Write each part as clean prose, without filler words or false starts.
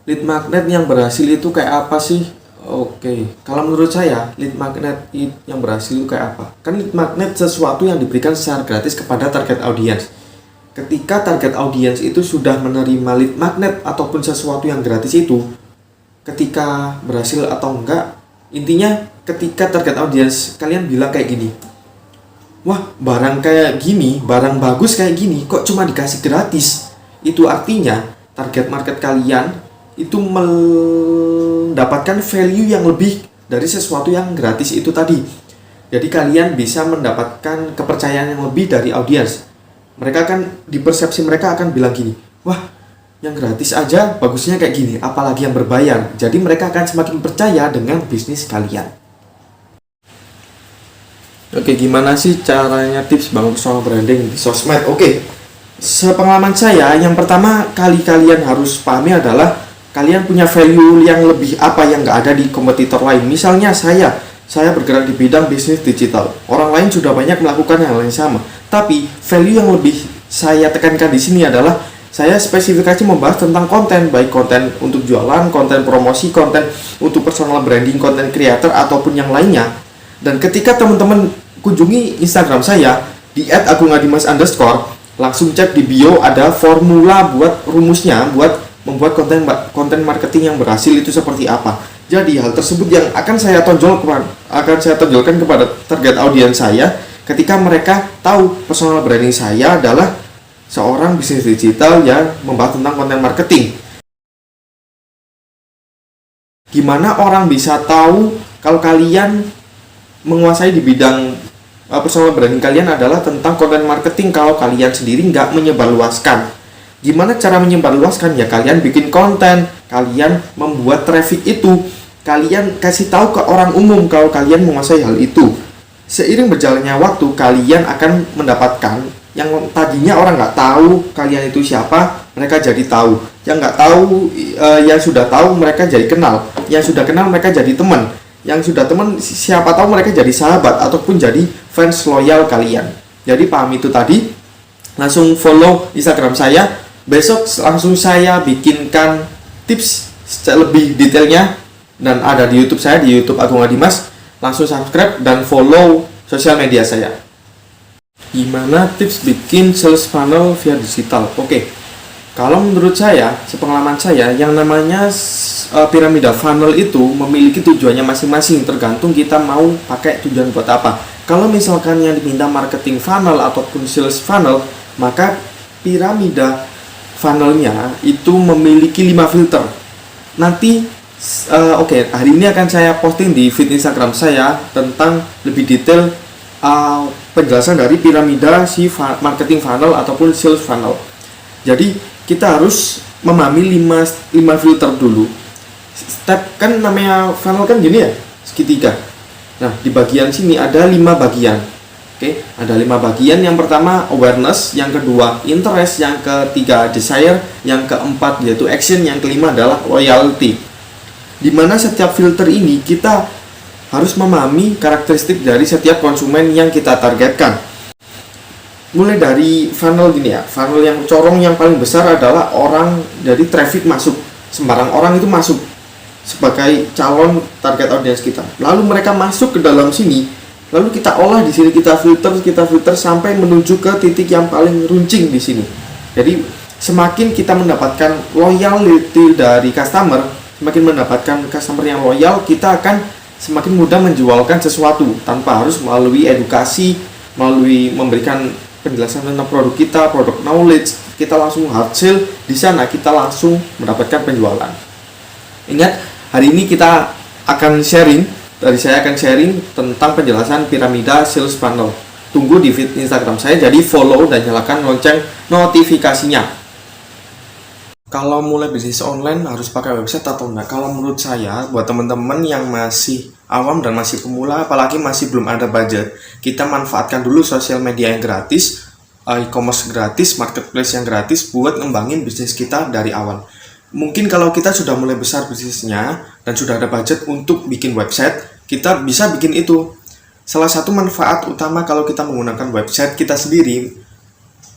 Lead magnet yang berhasil itu kayak apa sih? Oke, kalau menurut saya lead magnet yang berhasil itu kayak apa? Kan lead magnet sesuatu yang diberikan secara gratis kepada target audience. Ketika target audience itu sudah menerima lead magnet ataupun sesuatu yang gratis itu, ketika berhasil atau enggak, intinya ketika target audience kalian bilang kayak gini, wah barang kayak gini, barang bagus kayak gini, kok cuma dikasih gratis? Itu artinya target market kalian itu mendapatkan value yang lebih dari sesuatu yang gratis itu tadi. Jadi kalian bisa mendapatkan kepercayaan yang lebih dari audiens. Mereka akan, di persepsi mereka akan bilang gini, wah yang gratis aja bagusnya kayak gini, apalagi yang berbayar. Jadi mereka akan semakin percaya dengan bisnis kalian. Oke, gimana sih caranya tips bangun personal branding di sosmed? Oke, sepengalaman saya, yang pertama kali kalian harus pahami adalah kalian punya value yang lebih apa yang nggak ada di kompetitor lain. Misalnya saya bergerak di bidang bisnis digital. Orang lain sudah banyak melakukan hal yang sama. Tapi value yang lebih saya tekankan di sini adalah saya spesifikasi membahas tentang konten, baik konten untuk jualan, konten promosi, konten untuk personal branding, konten creator ataupun yang lainnya. Dan ketika teman-teman kunjungi Instagram saya di @agungadimas_, langsung cek di bio ada formula buat rumusnya buat membuat konten marketing yang berhasil itu seperti apa. Jadi hal tersebut yang akan saya tonjolkan kepada target audiens saya ketika mereka tahu personal branding saya adalah seorang bisnis digital yang membahas tentang konten marketing. Gimana orang bisa tahu kalau kalian menguasai di bidang personal branding kalian adalah tentang konten marketing kalau kalian sendiri nggak menyebarluaskan? Gimana cara menyebarluaskan? Ya kalian bikin konten, kalian membuat traffic itu, kalian kasih tahu ke orang umum kalau kalian menguasai hal itu. Seiring berjalannya waktu, kalian akan mendapatkan yang tadinya orang nggak tahu kalian itu siapa, mereka jadi tahu. Yang nggak tahu, yang sudah tahu mereka jadi kenal. Yang sudah kenal mereka jadi teman. Yang sudah teman, siapa tahu mereka jadi sahabat ataupun jadi fans loyal kalian. Jadi paham itu tadi. Langsung follow Instagram saya. Besok langsung saya bikinkan tips lebih detailnya dan ada di YouTube saya, di YouTube Agung Adimas. Langsung subscribe dan follow sosial media saya. Gimana tips bikin sales funnel via digital? Oke, kalau menurut saya, sepengalaman saya, yang namanya piramida funnel itu memiliki tujuannya masing-masing, tergantung kita mau pakai tujuan buat apa. Kalau misalkan yang diminta marketing funnel ataupun sales funnel, maka piramida funnelnya itu memiliki 5 filter. Nanti hari ini akan saya posting di feed Instagram saya tentang lebih detail penjelasan dari piramida si marketing funnel ataupun sales funnel. Jadi kita harus memahami 5 filter dulu. Step kan namanya funnel kan gini ya, segitiga. Nah, di bagian sini ada 5 bagian. Oke, ada 5 bagian. Yang pertama awareness, yang kedua interest, yang ketiga desire, yang keempat yaitu action, yang kelima adalah loyalty. Dimana setiap filter ini kita harus memahami karakteristik dari setiap konsumen yang kita targetkan. Mulai dari funnel gini ya, funnel yang corong yang paling besar adalah orang dari traffic masuk, sembarang orang itu masuk sebagai calon target audiens kita. Lalu mereka masuk ke dalam sini. Lalu kita olah di sini, kita filter sampai menuju ke titik yang paling runcing di sini. Jadi semakin kita mendapatkan loyalty dari customer, semakin mendapatkan customer yang loyal, kita akan semakin mudah menjualkan sesuatu tanpa harus melalui edukasi, melalui memberikan penjelasan tentang produk kita, produk knowledge. Kita langsung hard sale, di sana kita langsung mendapatkan penjualan. Ingat, hari ini kita akan sharing. Saya akan sharing tentang penjelasan piramida sales funnel. Tunggu di feed Instagram saya, jadi follow dan nyalakan lonceng notifikasinya. Kalau mulai bisnis online harus pakai website atau enggak? Kalau menurut saya, buat teman-teman yang masih awam dan masih pemula, apalagi masih belum ada budget, kita manfaatkan dulu sosial media yang gratis, e-commerce gratis, marketplace yang gratis buat ngembangin bisnis kita dari awal. Mungkin kalau kita sudah mulai besar bisnisnya dan sudah ada budget untuk bikin website, kita bisa bikin itu. Salah satu manfaat utama kalau kita menggunakan website kita sendiri,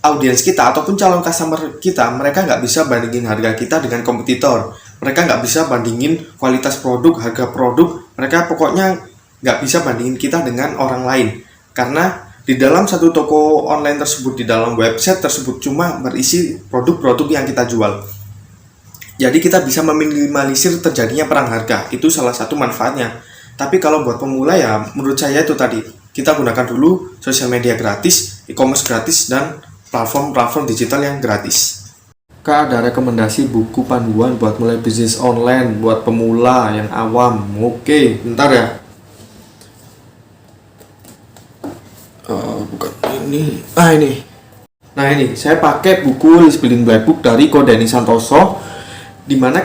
audiens kita ataupun calon customer kita, mereka nggak bisa bandingin harga kita dengan kompetitor. Mereka nggak bisa bandingin kualitas produk, harga produk, mereka pokoknya nggak bisa bandingin kita dengan orang lain. Karena di dalam satu toko online tersebut, di dalam website tersebut cuma berisi produk-produk yang kita jual. Jadi kita bisa meminimalisir terjadinya perang harga, itu salah satu manfaatnya. Tapi kalau buat pemula ya menurut saya itu tadi, kita gunakan dulu sosial media gratis, e-commerce gratis, dan platform-platform digital yang gratis. Kak, ada rekomendasi buku panduan buat mulai bisnis online buat pemula yang awam. Oke, bentar ya. Bukan ini. Ini. Nah ini, saya pakai buku List Building Playbook dari Ko Denny Santoso, dimana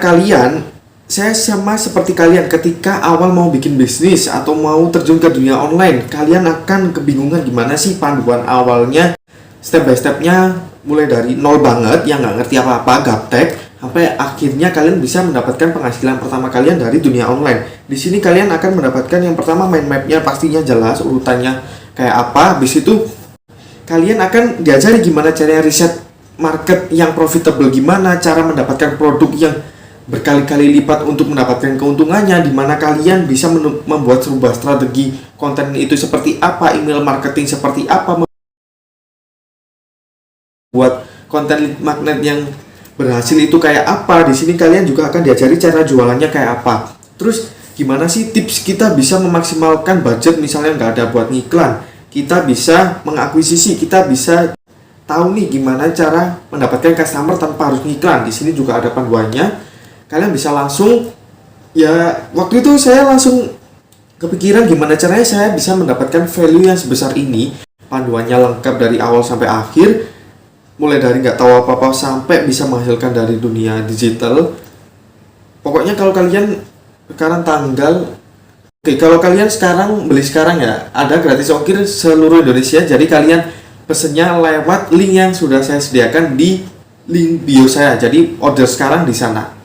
saya sama seperti kalian ketika awal mau bikin bisnis atau mau terjun ke dunia online, kalian akan kebingungan gimana sih panduan awalnya, step by stepnya, mulai dari nol banget yang nggak ngerti apa-apa, gaptek, sampai akhirnya kalian bisa mendapatkan penghasilan pertama kalian dari dunia online. Di sini kalian akan mendapatkan yang pertama mind mapnya pastinya jelas, urutannya kayak apa. Habis itu kalian akan diajari gimana caranya riset market yang profitable, gimana cara mendapatkan produk yang berkali-kali lipat untuk mendapatkan keuntungannya, dimana kalian bisa membuat sebuah strategi konten itu seperti apa, email marketing seperti apa, buat konten lead magnet yang berhasil itu kayak apa. Di sini kalian juga akan diajari cara jualannya kayak apa. Terus gimana sih tips kita bisa memaksimalkan budget, misalnya nggak ada buat ngiklan, kita bisa mengakuisisi, kita bisa tahu nih gimana cara mendapatkan customer tanpa harus ngiklan. Di sini juga ada panduannya. Kalian bisa langsung, ya waktu itu saya langsung kepikiran gimana caranya saya bisa mendapatkan value yang sebesar ini. Panduannya lengkap dari awal sampai akhir, mulai dari nggak tahu apa-apa sampai bisa menghasilkan dari dunia digital. Pokoknya kalau kalian sekarang kalau kalian sekarang beli sekarang ya, ada gratis ongkir seluruh Indonesia. Jadi kalian pesennya lewat link yang sudah saya sediakan di link bio saya. Jadi order sekarang di sana.